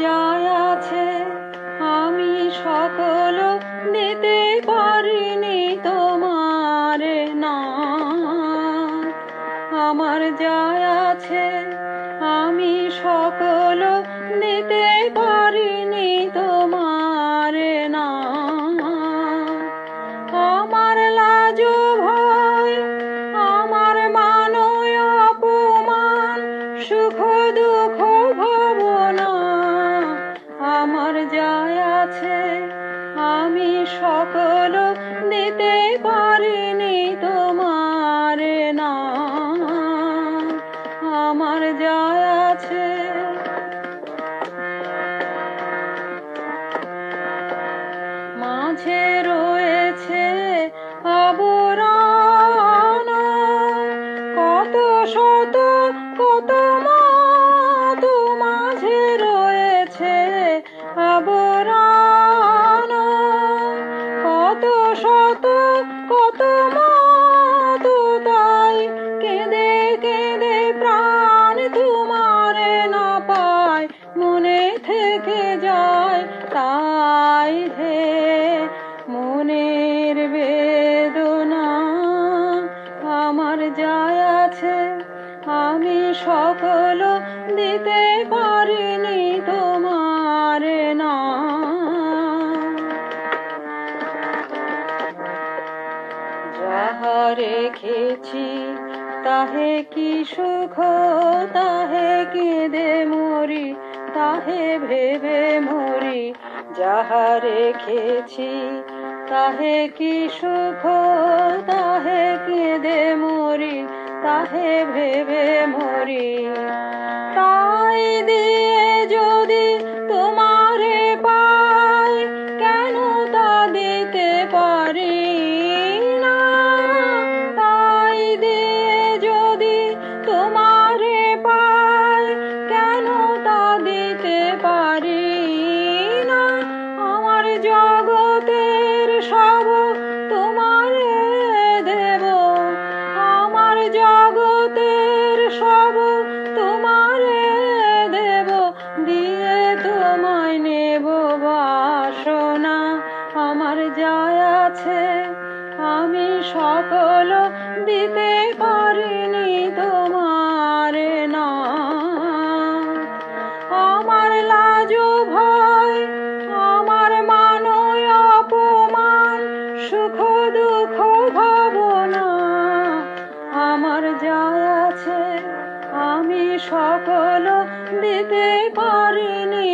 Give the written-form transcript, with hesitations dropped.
যাই আছে আমি সকল দিতে পারিনি তোমার না। আমার যাই আছে আমি সকল দিতে পারিনি তোমার না। আমার লাজ ভয় আমার মান অপমান সুখ দুঃখ ভাবনা আমার যাই আছে আমি সকল দিতে পারিনি তোমার না। আমার যাই আছে মাঝে রয়েছে আবরণ কত শত কত মত মাঝে রয়েছে আবরণ কত শত কত মত তাই কেঁদে কেঁদে প্রাণ তোমারে না পায় মনে থেকে যায় তাই হে মনের বেদনা। আমার যাই আছে আমি সকল দিতে পারিনি তোমার না। যাহা রেখেছি তাহে কি সুখ তাহে কেঁদে মরি তাহে ভেবে মরি। যাহা রেখেছি তাহে কি সুখ তাহে কেঁদে মরি তাহে ভেবে মরি। তাই দিয়ে যদি তোমারে পাই কেন তা দিতে পারি না। তাই দিয়ে যদি তোমারে পাই কেন তা দিতে পারি না। আমার জগতের সব তোমারে দেব আমার জগতের সব তোমারে দেব দিয়ে তোমায় নেব বাসনা। আমার যাই আছে আমি সকল দিতে পারিনি তোমার না। আমার লাজ ভয় আমার মান অপমান সুখ দুঃখ ভাবনা আমার যাই আছে আমি সকল দিতে পারিনি